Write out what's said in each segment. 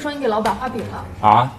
说你给老板画饼了啊？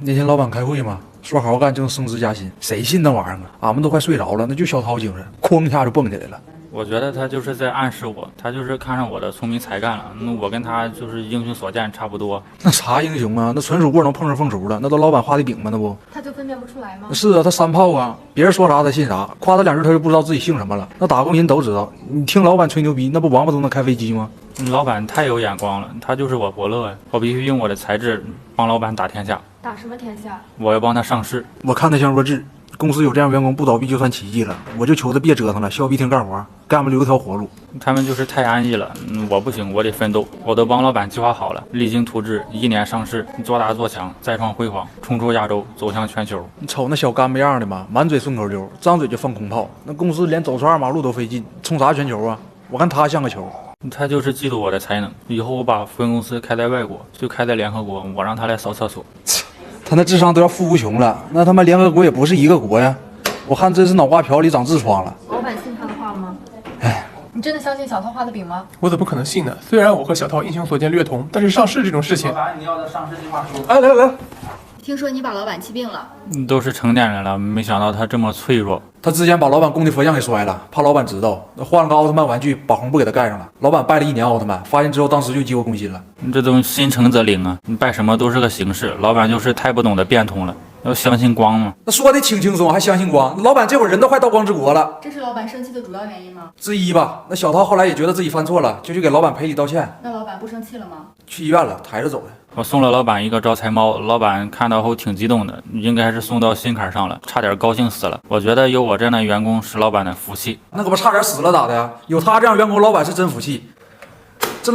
那天老板开会嘛，说好好干就能升职加薪，谁信那玩意儿啊？俺们都快睡着了，那就小涛精神，哐一下就蹦起来了。我觉得他就是在暗示我，他就是看上我的聪明才干了。我跟他就是英雄所见差不多。那啥英雄啊？那纯属窝能碰上凤雏了，那都老板画的饼吗？那不？他就分辨不出来吗？是啊，他三炮啊，别人说啥他信啥，夸他两句他就不知道自己姓什么了。那打工人都知道，你听老板吹牛逼，那不王八都能开飞机吗？老板太有眼光了，他就是我伯乐呀！我必须用我的才智帮老板打天下。打什么天下？我要帮他上市。我看他像弱智。公司有这样员工不倒闭就算奇迹了，我就求他别折腾了，削逼听干活，给俺们留条活路。他们就是太安逸了，我不行，我得奋斗。我都帮老板计划好了，励精图治，1年上市，做大做强，再创辉煌，冲出亚洲，走向全球。你瞅那小干巴样的嘛，满嘴顺口溜，张嘴就放空炮。那公司连走出2马路都费劲，冲啥全球啊？我看他像个球。他就是嫉妒我的才能，以后我把分公司开在外国，就开在联合国，我让他来扫厕所。他那智商都要富无穷了，那他妈联合国也不是一个国呀！我看真是脑瓜瓢里长痔疮了。老板信他的话吗？哎，你真的相信小涛画的饼吗？我怎么可能信呢？虽然我和小涛英雄所见略同，但是上市这种事情……老板，你要的上市计划书。哎，来，听说你把老板气病了。都是成年人了，没想到他这么脆弱。他之前把老板供的佛像给摔了，怕老板知道，换了个奥特曼玩具，把红布给他盖上了。老板拜了1年奥特曼，发现之后当时就急火攻心了。这都心诚则灵啊！你拜什么都是个形式，老板就是太不懂得变通了。要相信光吗？那说的挺轻松，还相信光？老板这会儿人都快到光之国了，这是老板生气的主要原因吗？之一吧。那小涛后来也觉得自己犯错了，就去给老板赔礼道歉。那老板不生气了吗？去医院了，抬着走的。我送了老板一个招财猫，老板看到后挺激动的，应该是送到心坎上了，差点高兴死了。我觉得有我这样的员工是老板的福气。那可不差点死了咋的呀？有他这样员工，老板是真服气。这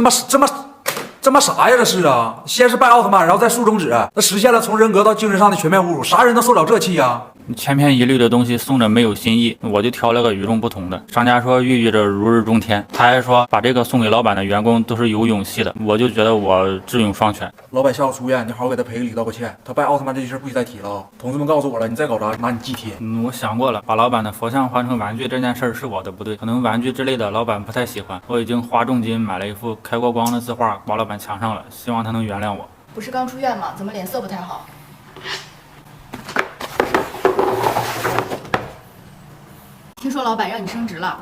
他妈啥呀？这是啊！先是拜奥特曼，然后再竖中指，那实现了从人格到精神上的全面侮辱，啥人能受了这气呀？千篇一律的东西送着没有新意，我就挑了个与众不同的。商家说寓意着如日中天，他还说把这个送给老板的员工都是有勇气的，我就觉得我智勇双全。老板下午出院，你好好给他赔个礼道个歉。他拜奥特曼这事不许再提了啊！同事们告诉我了，你再搞砸拿你祭贴。我想过了，把老板的佛像换成玩具这件事是我的不对，可能玩具之类的老板不太喜欢。我已经花重金买了一幅开过光的字画挂老板墙上了，希望他能原谅我。不是刚出院吗？怎么脸色不太好？听说老板让你升职了。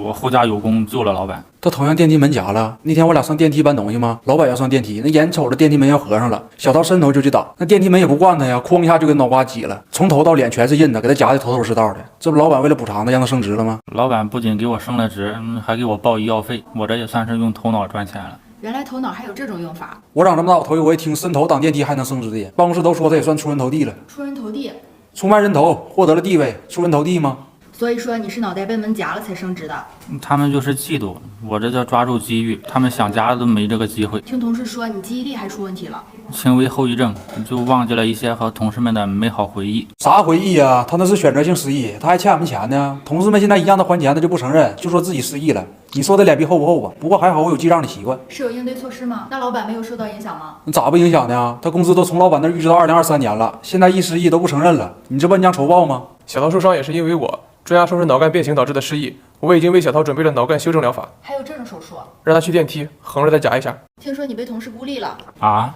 我护驾有功，救了老板。他头上电梯门夹了。那天我俩上电梯搬东西吗？老板要上电梯，那眼瞅着电梯门要合上了，小涛伸头就去挡，那电梯门也不惯他呀，哐一下就给脑瓜挤了，从头到脸全是印子，给他夹的头头是道的。这不老板为了补偿他，让他升职了吗？老板不仅给我升了职，还给我报医药费，我这也算是用头脑赚钱了。原来头脑还有这种用法。我长这么大，我头一回听伸头挡电梯还能升职的，办公室都说他也算出人头地了。出人头地，出卖人头，获得了地位，出人头地吗？所以说你是脑袋被门夹了才升职的。他们就是嫉妒，我这叫抓住机遇，他们想夹都没这个机会。听同事说你记忆力还出问题了，轻微后遗症，就忘记了一些和同事们的美好回忆。啥回忆啊？他那是选择性失忆，他还欠俺们钱呢。同事们现在一让他还钱，他就不承认，就说自己失忆了。你说他脸皮厚不厚吧？不过还好我有记账的习惯。是有应对措施吗？那老板没有受到影响吗？你咋不影响呢？他工资都从老板那儿预支到2023年了，现在一失忆都不承认了，你这不恩将仇报吗？小涛受伤也是因为我。专家说是脑干变形导致的失忆，我已经为小涛准备了脑干修正疗法。还有这种手术？让他去电梯，横着再夹一下。听说你被同事孤立了啊？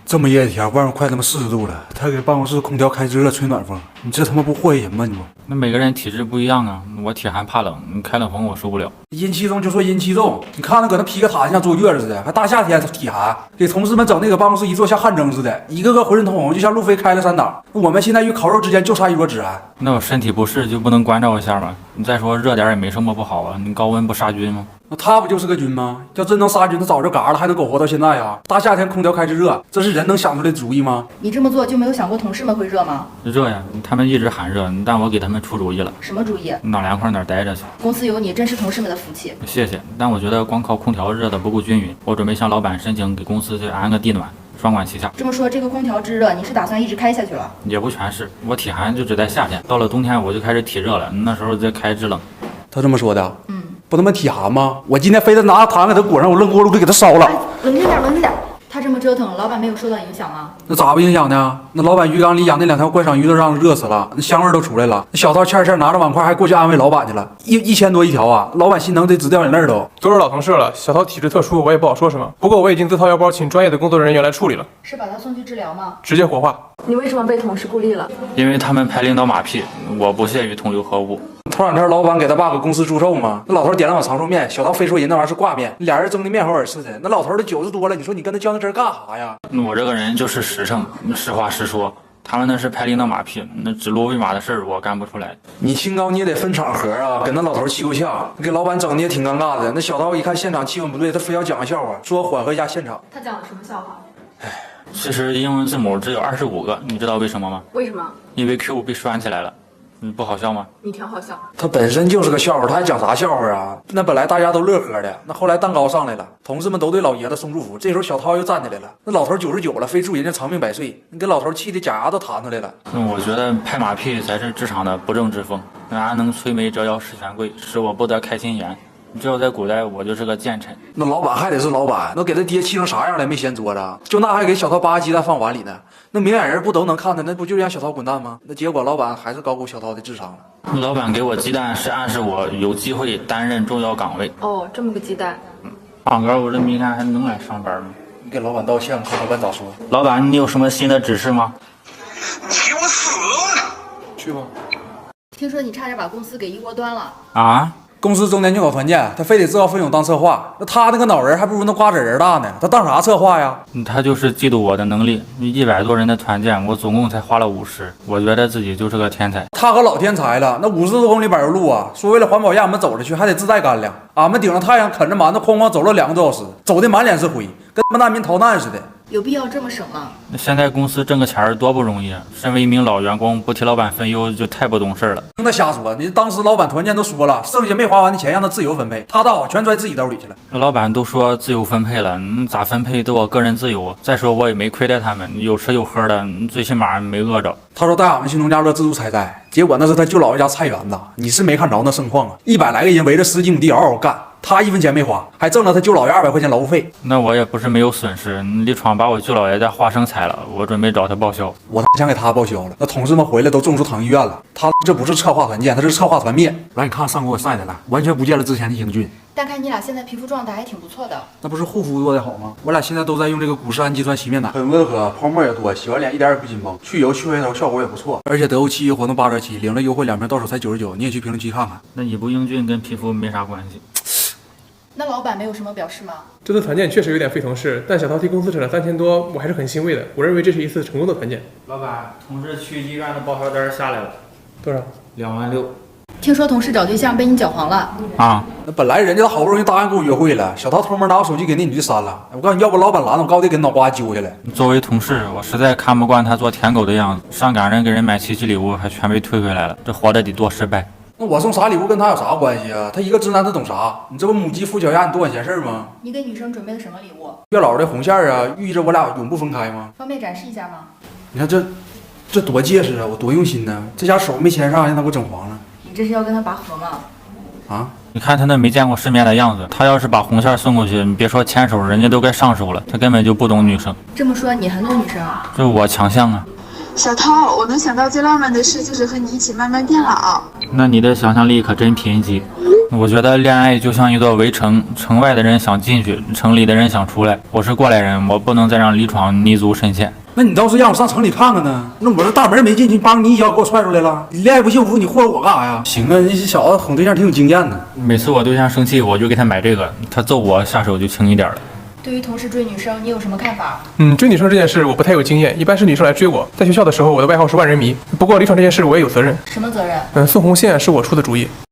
这么热的天，外面快他妈40度了，他给办公室空调开着了，吹暖风，你这他妈不祸害人吗？你不？那每个人体质不一样啊，我体寒怕冷，开冷风我受不了。阴气重就说阴气重，你看他搁那披个毯像坐月子似的，还大夏天体寒，给同事们整那个办公室一坐像汗蒸似的，一个个浑身通红，就像路飞开了3档。我们现在与烤肉之间就差一桌孜然。那我身体不适就不能关照一下吗？你再说热点也没什么不好啊，你高温不杀菌吗？那他不就是个菌吗？要真能杀菌，他早就嘎了，还能苟活到现在呀？大夏天空调开着热，这是人能想出来的主意吗？你这么做就没有想过同事们会热吗？热呀，他们一直喊热，但我给他们出主意了。什么主意？哪凉快哪待着去。公司有你，真是同事们的福气。谢谢，但我觉得光靠空调热的不够均匀，我准备向老板申请给公司去安个地暖，双管齐下。这么说，这个空调制热，你是打算一直开下去了？也不全是，我体寒就只在夏天，到了冬天我就开始体热了，那时候再开制冷。他这么说的？不他妈体寒吗？我今天非得拿糖给他裹上，我扔锅炉里给他烧了。冷静点，冷静点。他他这么折腾，老板没有受到影响吗？那咋不影响呢？那老板鱼缸里养那2条观赏鱼都让热死了，那香味都出来了。那小涛欠拿着碗筷还过去安慰老板去了，1000多一条啊！老板心疼得直掉眼泪都。都是老同事了，小涛体质特殊，我也不好说什么。不过我已经自掏腰包请专业的工作人员来处理了，是把他送去治疗吗？直接火化。你为什么被同事孤立了？因为他们拍领导马屁，我不屑于同流合污。头2天老板给他爸搁公司祝寿嘛，那老头点了碗长寿面，小涛非说人那玩意儿是挂面，俩人争的面红耳赤的。那老头都90多了，你说你跟他较那真干啥呀？我这个人就是实诚，实话实说。他们那是拍领导马屁，那指鹿为马的事儿我干不出来。你清高你也得分场合啊，跟那老头气够呛，给老板整的也挺尴尬的。那小涛一看现场气氛不对，他非要讲个笑话，说缓和一下现场。他讲了什么笑话？其实英文字母只有25个，你知道为什么吗？为什么？因为 Q 被拴起来了。不好笑吗？你挺好笑。他本身就是个笑话，他还讲啥笑话啊？那本来大家都乐呵的，那后来蛋糕上来了，同事们都对老爷子送祝福。这时候小涛又站起来了，那老头99了，非祝人家长命百岁，你给老头气的假牙都弹出来了。我觉得拍马屁才是职场的不正之风。哪能摧眉折腰事权贵，使我不得开心颜。只有在古代，我就是个奸臣。那老板还得是老板，那给他爹气成啥样了？没掀桌子，就那还给小涛扒鸡蛋放碗里呢。那明眼人不都能看的，那不就让小涛滚蛋吗？那结果老板还是高估小涛的智商了。老板给我鸡蛋是暗示我有机会担任重要岗位。哦，这么个鸡蛋。胖哥，我这明天还能来上班吗？你给老板道歉，看老板咋说。老板，你有什么新的指示吗？你给我死了！去吧。听说你差点把公司给一锅端了。啊？公司周年庆搞团建，他非得自告奋勇当策划，那他那个脑仁还不如那瓜子仁大呢，他当啥策划呀？他就是嫉妒我的能力。100多人的团建，我总共才花了50，我觉得自己就是个天才。他可老天才了，那50多公里柏油路啊，说为了环保让我们走着去，还得自带干粮。俺们顶着太阳啃着馒头，哐哐走了2个多小时，走的满脸是灰，跟他妈难民逃难似的。有必要这么省吗？现在公司挣个钱儿多不容易啊！身为一名老员工，不替老板分忧就太不懂事了。听他瞎说，你当时老板团建都说了，剩下没花完的钱让他自由分配，他倒好全揣自己兜里去了。老板都说自由分配了，咋分配都我个人自由。再说我也没亏待他们，有吃有喝的，最起码没饿着。他说带俺们去农家乐自助采摘，结果那是他舅姥爷家菜园子，你是没看着那盛况啊！100来个人围着10几亩地嗷嗷干。他1分钱没花，还挣了他舅姥爷200块钱劳务费。那我也不是没有损失，李闯把我舅姥爷家花生采了，我准备找他报销。我想给他报销了，那同事们回来都中暑躺医院了。他这不是策划团建，他是策划团灭。来，你看上给我晒的了，完全不见了之前的英俊。但看你俩现在皮肤状态还挺不错的。那不是护肤做的好吗？我俩现在都在用这个古诗氨基酸洗面奶，很温和，泡沫也多，洗完脸一点也不紧绷，去油去黑头效果也不错。而且德欧7一活动8折起，领了优惠2瓶到手才99，你也去评论区看看。那你不英俊跟皮肤没啥关系。那老板没有什么表示吗？这次团建确实有点费同事，但小涛替公司省了3000多，我还是很欣慰的。我认为这是一次成功的团建。老板，同事去医院的报销单下来了，多少26000。听说同事找对象被你搅黄了啊！那本来人家好不容易答应跟我约会了，小涛偷摸拿我手机给那女的删了。我告诉你，要不老板拦了，我高低给脑瓜揪下来。作为同事，我实在看不惯他做舔狗的样子，上赶着给人买奇迹礼物，还全被退回来了，这活得得多失败。那我送啥礼物跟他有啥关系啊？他一个直男，他懂啥？你这不母鸡孵小鸭，你多管闲事吗？你给女生准备的什么礼物？月老的红线啊，寓意着我俩永不分开吗？方便展示一下吗？你看这多结实啊！我多用心呢，这家手没牵上，让他给我整黄了。你这是要跟他拔河吗？啊！你看他那没见过世面的样子，他要是把红线送过去，你别说牵手，人家都该上手了。他根本就不懂女生。这么说你很懂女生？这我强项啊！小涛，我能想到最浪漫的事就是和你一起慢慢变老。那你的想象力可真贫瘠。我觉得恋爱就像一座围城，城外的人想进去，城里的人想出来。我是过来人，我不能再让李闯泥足深陷。那你倒是让我上城里看看呢？那我这大门没进去，帮你一脚给我踹出来了。你恋爱不幸福，你祸我干啥呀？行啊，你小子哄对象挺有经验的。每次我对象生气，我就给他买这个，他揍我下手就轻一点了。对于同事追女生，你有什么看法？追女生这件事我不太有经验，一般是女生来追我。在学校的时候，我的外号是万人迷。不过李闯这件事我也有责任。什么责任？送红线是我出的主意。